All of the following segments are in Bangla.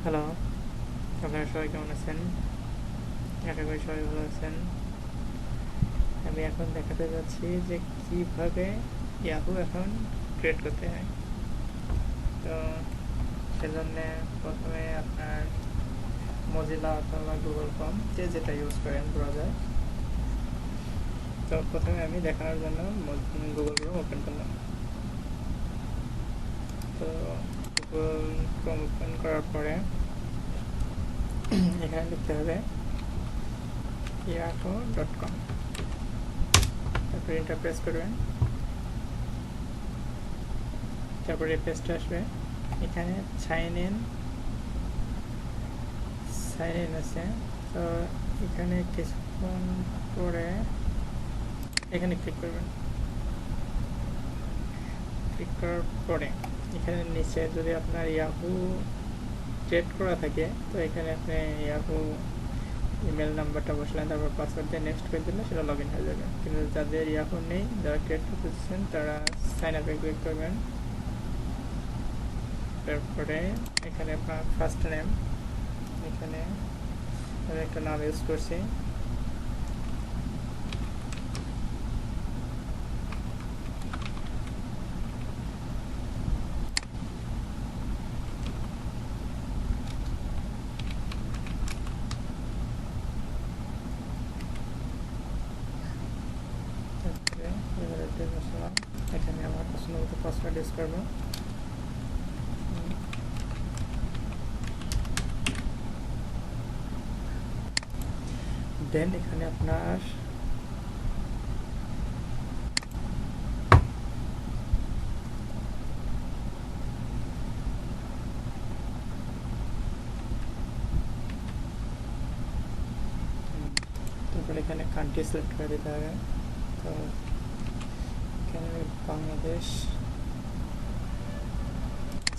হ্যালো, আপনারা সবাই কেমন আছেন? আশা করি সবাই ভালো আছেন। আমি এখন দেখাতে যাচ্ছি যে কীভাবে ইয়াহু অ্যাকাউন্ট ক্রিয়েট করতে হয়। তো সেজন্যে প্রথমে আপনার মজিলা অথবা গুগল ক্রোম যেটা ইউজ করেন ব্রাউজার, তো প্রথমে আমি দেখানোর জন্য গুগল ক্রোম ওপেন করলাম। তো গুগল ক্রোম ওপেন করার পরে এখানে লিখতে হবে yahoo.com, তারপরে এন্টার প্রেস করবেন। তারপরে এই পেজটা আসবে। এখানে সাইন ইন আছে। তো এখানে কিছুক্ষণ পরে এখানে ক্লিক করবেন। ক্লিক করার পরে এখানে নিচে যদি আপনার ইয়াহু ক্রিয়েট করা থাকে, তো এখানে আপনি ইয়াহু ইমেল নাম্বারটা বসলেন, তারপর পাসওয়ার্ড দিয়ে নেক্সট করে দিলে সেটা লগ ইন হয়ে যাবে। কিন্তু যাদের ইয়াহু নেই, যারা ক্রিয়েট করতেছেন, তারা সাইন আপে ক্লিক করবেন। তারপরে এখানে আপনার ফার্স্ট নেম, এখানে আমি একটা নাম ইউজ করছি। এখানে আমার পছন্দ মতো পাসওয়ার্ড ইউজ করবো। দেন এখানে আপনার তারপরে এখানে কান্ট্রি সিলেক্ট করে দিতে হবে। তো এখানে আমি বাংলাদেশ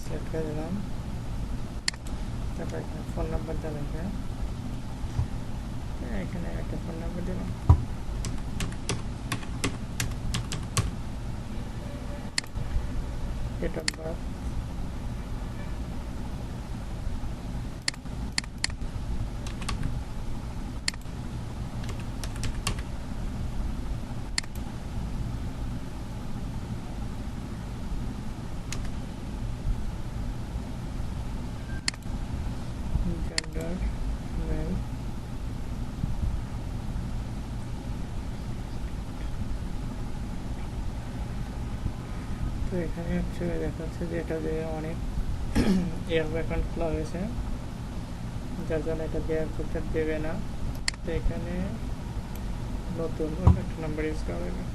সিলেক্ট করে দিলাম। তারপর এখানে ফোন নাম্বার দেওয়া লাগবে। এখানে একটা ফোন নাম্বার দিলাম। Date of birth, gender male, তো এখানে অ্যাকচুয়ালি দেখাচ্ছে যে এটা যে অনেক ইয়াহু অ্যাকাউন্ট খোলা হয়েছে, যার জন্য এটা দেওয়ার করতে দেবে না। তো এখানে নতুন অন্য একটা নাম্বার ইউজ করা হবে।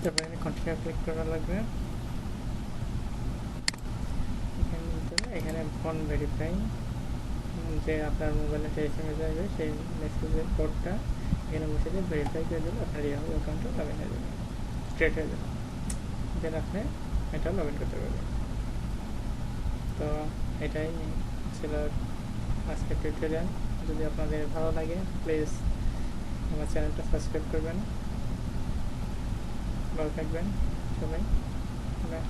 তারপরে কন্টিনিউ ক্লিক করা লাগবে। এখানে ফোন ভেরিফাই, যে আপনার মোবাইলে একটা SMS আসবে, সেই মেসেজের কোডটা এখানে বসে দিয়ে ভেরিফাই করে দিলে আপনার ইয়াহু অ্যাকাউন্টটা লগ ইন হয়ে যাবে, স্ট্রেট হয়ে যাবে। দেন আপনি এটা লগ ইন করতে পারবেন। তো এটাই ছিল আজকের টিউটোরিয়াল। যদি আপনাদের ভালো লাগে, প্লিজ আমার চ্যানেলটা সাবস্ক্রাইব করবেন। ভালো থাকবেন সবাই। বাই।